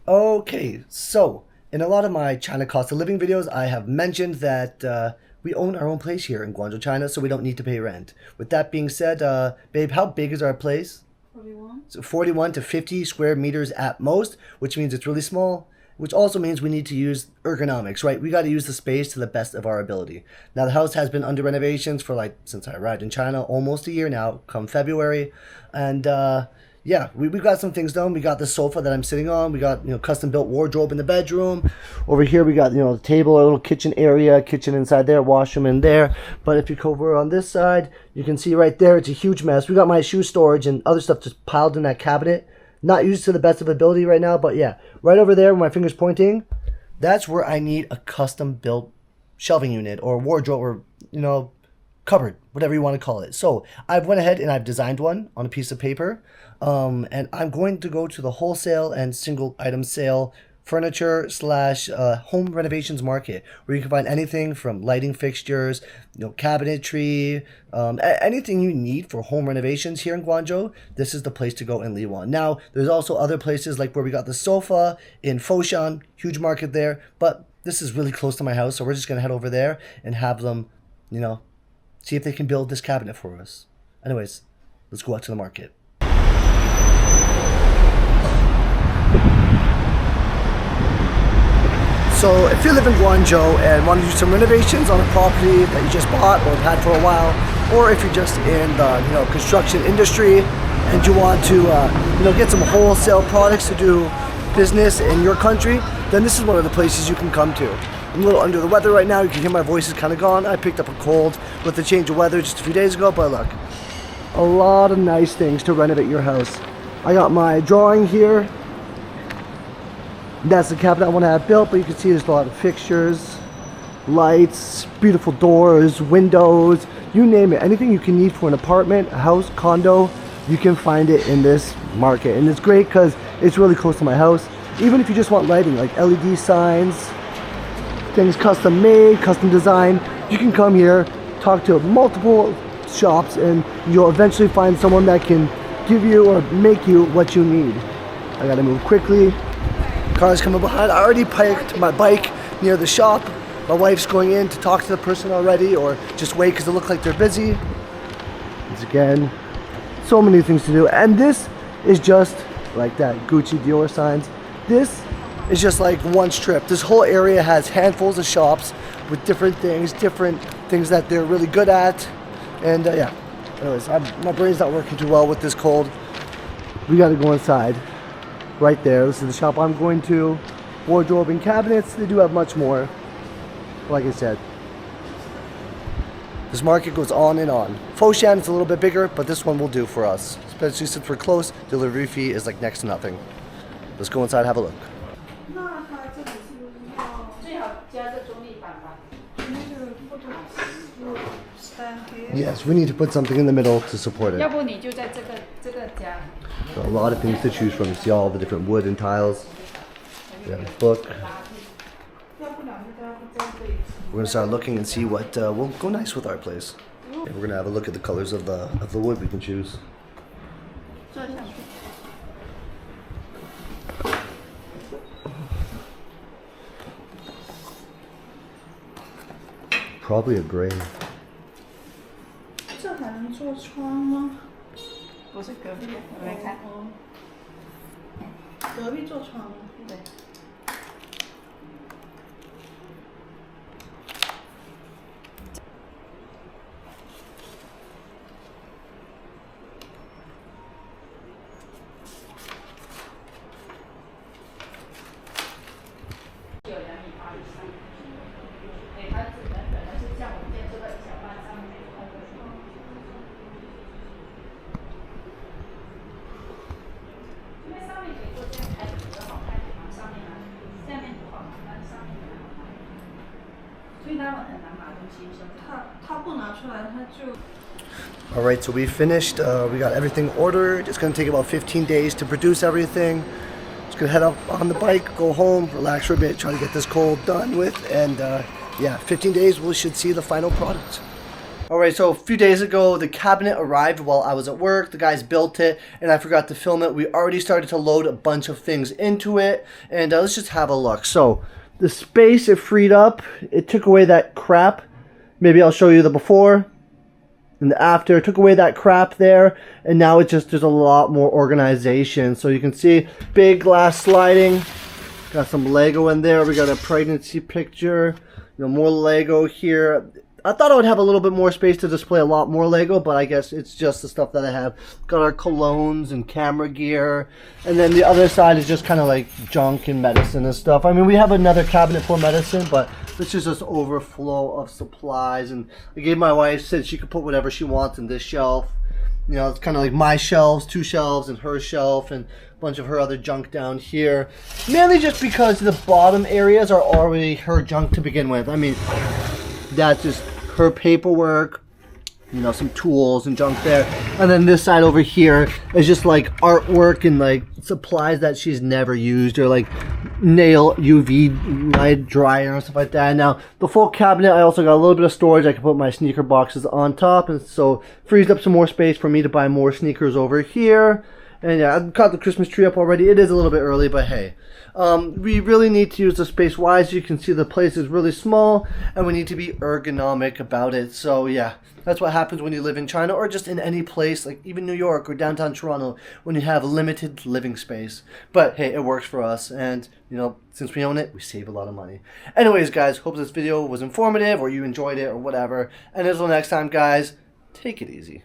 Okay, so in a lot of my China cost of living videos, I have mentioned that we own our own place here in Guangzhou, China, so we don't need to pay rent. With that being said, babe, how big is our place? 41. So 41 to 50 square meters at most, which means it's really small, which also means we need to use ergonomics, right? We got to use the space to the best of our ability. Now, the house has been under renovations for since I arrived in China, almost a year now, come February. And yeah, we got some things done. We got the sofa that I'm sitting on. We got, custom built wardrobe in the bedroom. Over here, we got, the table, a little kitchen area, kitchen inside there, washroom in there. But if you go over on this side, you can see right there, it's a huge mess. We got my shoe storage and other stuff just piled in that cabinet. Not used to the best of ability right now, but yeah, right over there where my finger's pointing, that's where I need a custom built shelving unit or wardrobe or, cupboard, whatever you want to call it. So I've went ahead and I've designed one on a piece of paper, and I'm going to go to the wholesale and single item sale furniture / home renovations market, where you can find anything from lighting fixtures, cabinetry, anything you need for home renovations here in Guangzhou. This is the place to go in Liwan. Now, there's also other places like where we got the sofa in Foshan, huge market there, but this is really close to my house, so we're just going to head over there and have them, see if they can build this cabinet for us. Anyways, let's go out to the market. So if you live in Guangzhou and want to do some renovations on a property that you just bought or have had for a while, or if you're just in the construction industry and you want to get some wholesale products to do business in your country, then this is one of the places you can come to. I'm a little under the weather right now. You can hear my voice is kind of gone. I picked up a cold with the change of weather just a few days ago, but look, a lot of nice things to renovate your house. I got my drawing here. That's the cabinet I want to have built, but you can see there's a lot of fixtures, lights, beautiful doors, windows, you name it. Anything you can need for an apartment, a house, condo, you can find it in this market. And it's great because it's really close to my house. Even if you just want lighting, like LED signs, things custom made, custom designed, you can come here, talk to multiple shops, and you'll eventually find someone that can give you or make you what you need. I gotta move quickly. Car's coming behind. I already parked my bike near the shop. My wife's going in to talk to the person already, or just wait because it looks like they're busy. Once again, so many things to do. And this is just like that Gucci Dior signs. This is just like one strip. This whole area has handfuls of shops with different things that they're really good at. And yeah, anyways, my brain's not working too well with this cold. We gotta go inside. Right there, this is the shop I'm going to. Wardrobe and cabinets, they do have much more. Like I said, this market goes on and on. Foshan is a little bit bigger, but this one will do for us. Especially since we're close, delivery fee is like next to nothing. Let's go inside and have a look. Yes, we need to put something in the middle to support it. So a lot of things to choose from. You see all the different wood and tiles. We have a book. We're gonna start looking and see what will go nice with our place. And we're gonna have a look at the colors of the wood we can choose. Probably a gray. 这还能做窗吗？不是隔壁，我来看。隔壁做窗吗？对。有2.8米以上。对，它只能是像我们店这个小半上面那个。 Alright, so we finished. We got everything ordered. It's going to take about 15 days to produce everything. Just going to head up on the bike, go home, relax for a bit, try to get this cold done with. And yeah, 15 days we should see the final product. Alright, so a few days ago, the cabinet arrived while I was at work. The guys built it, and I forgot to film it. We already started to load a bunch of things into it, and let's just have a look. So, the space it freed up, it took away that crap. Maybe I'll show you the before and the after. It took away that crap there, and now it just, there's a lot more organization. So you can see, big glass sliding. Got some Lego in there. We got a pregnancy picture. You know, more Lego here. I thought I would have a little bit more space to display a lot more Lego, but I guess it's just the stuff that I have. Got our colognes and camera gear. And then the other side is just kind of like junk and medicine and stuff. I mean, we have another cabinet for medicine, but this is just overflow of supplies. And I gave my wife, said she could put whatever she wants in this shelf. You know, it's kind of like my shelves, 2 shelves, and her shelf, and a bunch of her other junk down here. Mainly just because the bottom areas are already her junk to begin with. I mean, that's just her paperwork, you know, some tools and junk there. And then this side over here is just like artwork and like supplies that she's never used, or like nail UV light dryer and stuff like that. Now, the full cabinet, I also got a little bit of storage. I can put my sneaker boxes on top, and so frees up some more space for me to buy more sneakers over here. And yeah, I've got the Christmas tree up already. It is a little bit early, but hey. We really need to use the space wise. You can see the place is really small, and we need to be ergonomic about it. So yeah, that's what happens when you live in China, or just in any place, like even New York or downtown Toronto, when you have limited living space. But hey, it works for us, and you know, since we own it, we save a lot of money. Anyways, guys, hope this video was informative, or you enjoyed it, or whatever. And until next time, guys, take it easy.